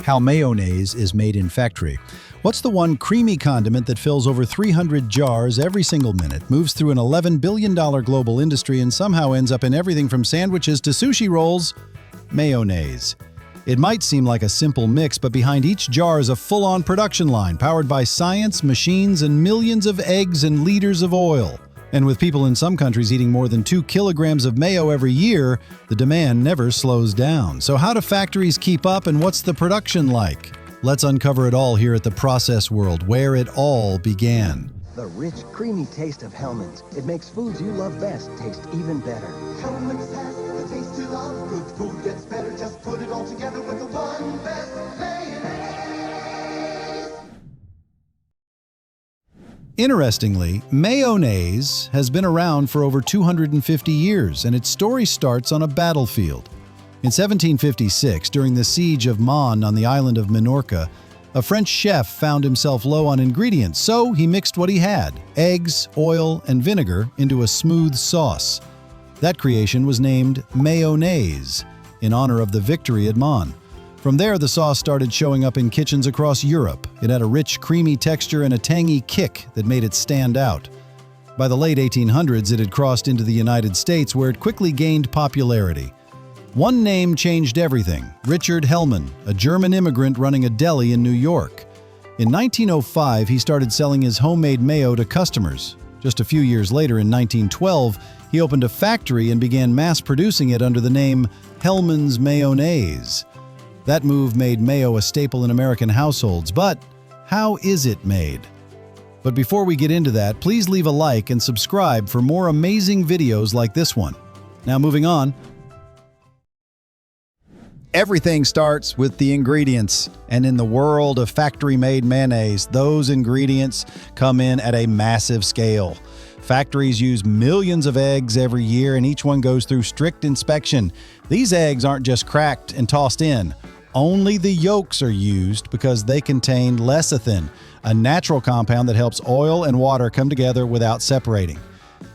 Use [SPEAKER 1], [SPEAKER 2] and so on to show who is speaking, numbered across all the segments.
[SPEAKER 1] How mayonnaise is made in factory. What's the one creamy condiment that fills over 300 jars every single minute, moves through an $11 billion global industry, and somehow ends up in everything from sandwiches to sushi rolls? Mayonnaise. It might seem like a simple mix, but behind each jar is a full-on production line powered by science, machines, and millions of eggs and liters of oil. And with people in some countries eating more than 2 kilograms of mayo every year, the demand never slows down. So how do factories keep up, and what's the production like? Let's uncover it all here at the Process World, where it all began.
[SPEAKER 2] The rich, creamy taste of Hellmann's. It makes foods you love best taste even better.
[SPEAKER 3] Hellmann's has the taste you love. Good food gets better. Just put it all together with the one best mayonnaise.
[SPEAKER 1] Interestingly, mayonnaise has been around for over 250 years, and its story starts on a battlefield. In 1756, during the siege of Mons on the island of Minorca, a French chef found himself low on ingredients, so he mixed what he had, eggs, oil, and vinegar, into a smooth sauce. That creation was named mayonnaise, in honor of the victory at Mons. From there, the sauce started showing up in kitchens across Europe. It had a rich, creamy texture and a tangy kick that made it stand out. By the late 1800s, it had crossed into the United States, where it quickly gained popularity. One name changed everything: Richard Hellmann, a German immigrant running a deli in New York. In 1905, he started selling his homemade mayo to customers. Just a few years later, in 1912, he opened a factory and began mass-producing it under the name Hellmann's Mayonnaise. That move made mayo a staple in American households, but how is it made? But before we get into that, please leave a like and subscribe for more amazing videos like this one. Now moving on. Everything starts with the ingredients, and in the world of factory-made mayonnaise, those ingredients come in at a massive scale. Factories use millions of eggs every year, and each one goes through strict inspection. These eggs aren't just cracked and tossed in. Only the yolks are used because they contain lecithin, a natural compound that helps oil and water come together without separating.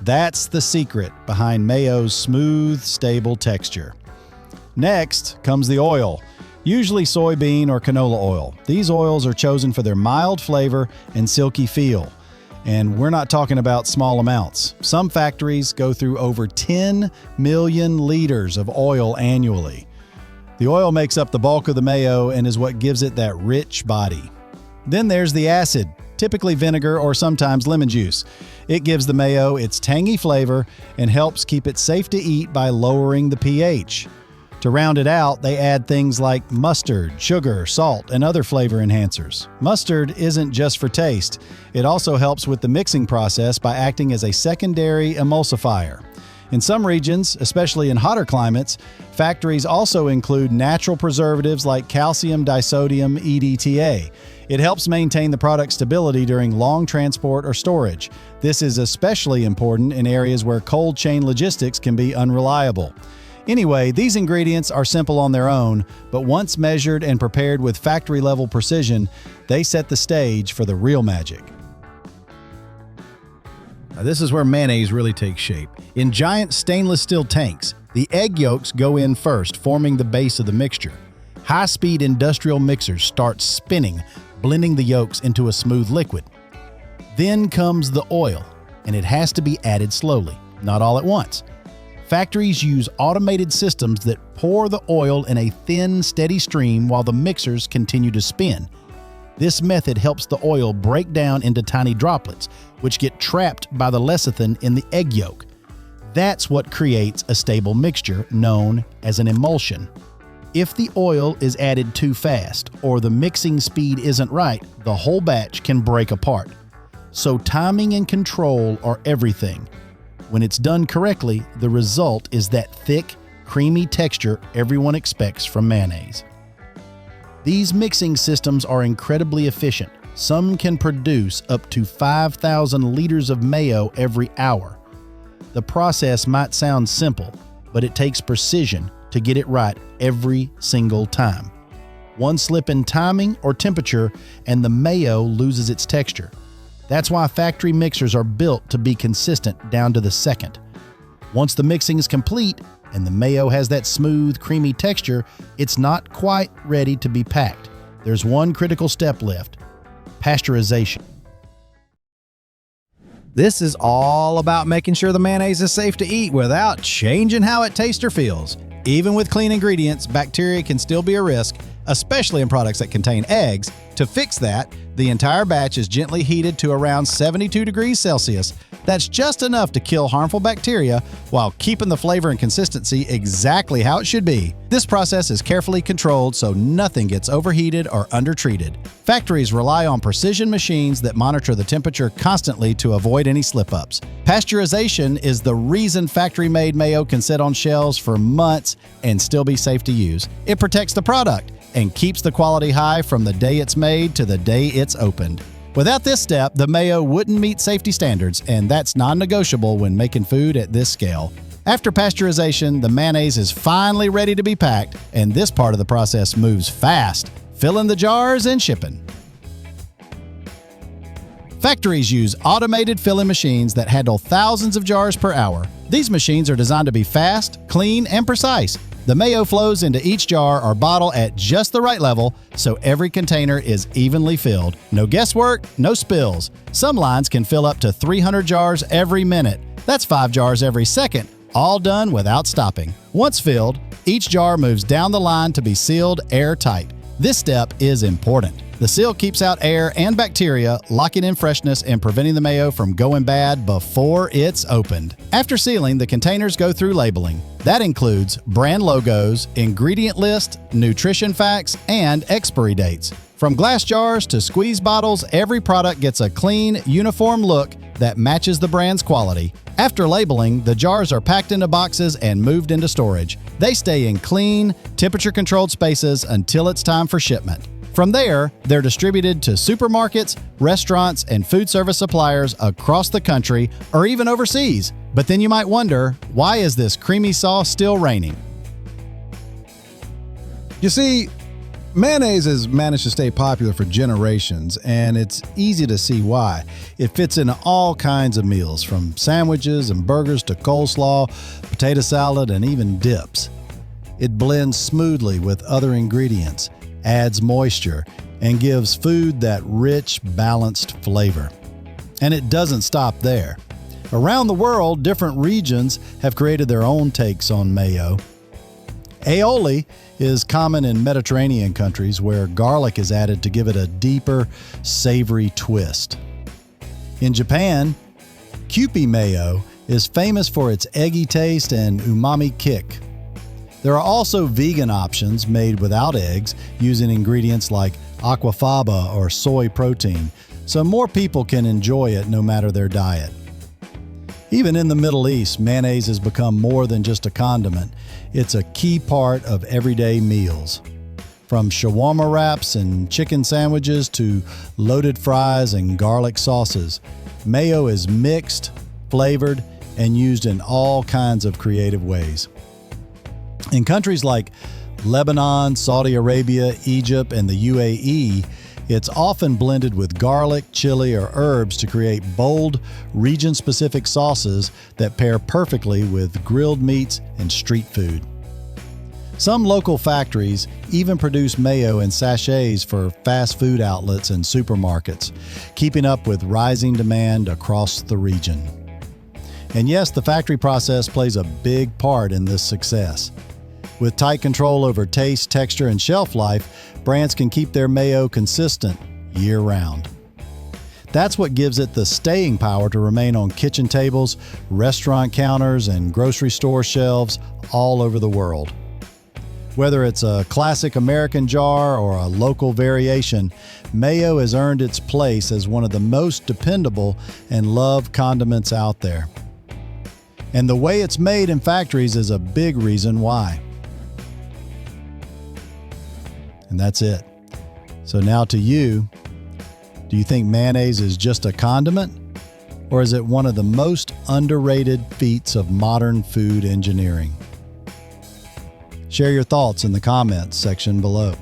[SPEAKER 1] That's the secret behind mayo's smooth, stable texture. Next comes the oil, usually soybean or canola oil. These oils are chosen for their mild flavor and silky feel. And we're not talking about small amounts. Some factories go through over 10 million liters of oil annually. The oil makes up the bulk of the mayo and is what gives it that rich body. Then there's the acid, typically vinegar or sometimes lemon juice. It gives the mayo its tangy flavor and helps keep it safe to eat by lowering the pH. To round it out, they add things like mustard, sugar, salt, and other flavor enhancers. Mustard isn't just for taste. It also helps with the mixing process by acting as a secondary emulsifier. In some regions, especially in hotter climates, factories also include natural preservatives like calcium disodium EDTA. It helps maintain the product's stability during long transport or storage. This is especially important in areas where cold chain logistics can be unreliable. Anyway, these ingredients are simple on their own, but once measured and prepared with factory-level precision, they set the stage for the real magic. Now, this is where mayonnaise really takes shape. In giant stainless steel tanks, the egg yolks go in first, forming the base of the mixture. High-speed industrial mixers start spinning, blending the yolks into a smooth liquid. Then comes the oil, and it has to be added slowly, not all at once. Factories use automated systems that pour the oil in a thin, steady stream while the mixers continue to spin. This method helps the oil break down into tiny droplets, which get trapped by the lecithin in the egg yolk. That's what creates a stable mixture known as an emulsion. If the oil is added too fast or the mixing speed isn't right, the whole batch can break apart. So timing and control are everything. When it's done correctly, the result is that thick, creamy texture everyone expects from mayonnaise. These mixing systems are incredibly efficient. Some can produce up to 5,000 liters of mayo every hour. The process might sound simple, but it takes precision to get it right every single time. One slip in timing or temperature, and the mayo loses its texture. That's why factory mixers are built to be consistent down to the second. Once the mixing is complete and the mayo has that smooth, creamy texture, it's not quite ready to be packed. there's one critical step left: pasteurization. This is all about making sure the mayonnaise is safe to eat without changing how it tastes or feels. Even with clean ingredients, bacteria can still be a risk, especially in products that contain eggs. To fix that, the entire batch is gently heated to around 72 degrees Celsius. That's just enough to kill harmful bacteria while keeping the flavor and consistency exactly how it should be. This process is carefully controlled so nothing gets overheated or undertreated. Factories rely on precision machines that monitor the temperature constantly to avoid any slip-ups. Pasteurization is the reason factory-made mayo can sit on shelves for months and still be safe to use. It protects the product and keeps the quality high from the day it's made to the day it's opened. Without this step, the mayo wouldn't meet safety standards, and that's non-negotiable when making food at this scale. After pasteurization, the mayonnaise is finally ready to be packed, and this part of the process moves fast, filling the jars and shipping. Factories use automated filling machines that handle thousands of jars per hour. These machines are designed to be fast, clean, and precise. The mayo flows into each jar or bottle at just the right level, so every container is evenly filled. No guesswork, no spills. Some lines can fill up to 300 jars every minute. That's 5 jars every second, all done without stopping. Once filled, each jar moves down the line to be sealed airtight. This step is important. The seal keeps out air and bacteria, locking in freshness and preventing the mayo from going bad before it's opened. After sealing, the containers go through labeling. That includes brand logos, ingredient list, nutrition facts, and expiry dates. From glass jars to squeeze bottles, every product gets a clean, uniform look that matches the brand's quality. After labeling, the jars are packed into boxes and moved into storage. They stay in clean, temperature-controlled spaces until it's time for shipment. From there, they're distributed to supermarkets, restaurants, and food service suppliers across the country or even overseas. But then you might wonder, why is this creamy sauce still reigning?
[SPEAKER 4] You see, mayonnaise has managed to stay popular for generations, and it's easy to see why. It fits in all kinds of meals, from sandwiches and burgers to coleslaw, potato salad, and even dips. It blends smoothly with other ingredients, adds moisture, and gives food that rich, balanced flavor. And it doesn't stop there. Around the world, different regions have created their own takes on mayo. Aioli is common in Mediterranean countries where garlic is added to give it a deeper, savory twist. In Japan, Kewpie mayo is famous for its eggy taste and umami kick. There are also vegan options made without eggs, using ingredients like aquafaba or soy protein, so more people can enjoy it no matter their diet. Even in the Middle East, mayonnaise has become more than just a condiment. It's a key part of everyday meals. From shawarma wraps and chicken sandwiches to loaded fries and garlic sauces, mayo is mixed, flavored, and used in all kinds of creative ways. In countries like Lebanon, Saudi Arabia, Egypt, and the UAE, it's often blended with garlic, chili, or herbs to create bold, region-specific sauces that pair perfectly with grilled meats and street food. Some local factories even produce mayo in sachets for fast food outlets and supermarkets, keeping up with rising demand across the region. And yes, the factory process plays a big part in this success. With tight control over taste, texture, and shelf life, brands can keep their mayo consistent year-round. That's what gives it the staying power to remain on kitchen tables, restaurant counters, and grocery store shelves all over the world. Whether it's a classic American jar or a local variation, mayo has earned its place as one of the most dependable and loved condiments out there. And the way it's made in factories is a big reason why. And that's it. So now to you, do you think mayonnaise is just a condiment? Or is it one of the most underrated feats of modern food engineering? Share your thoughts in the comments section below.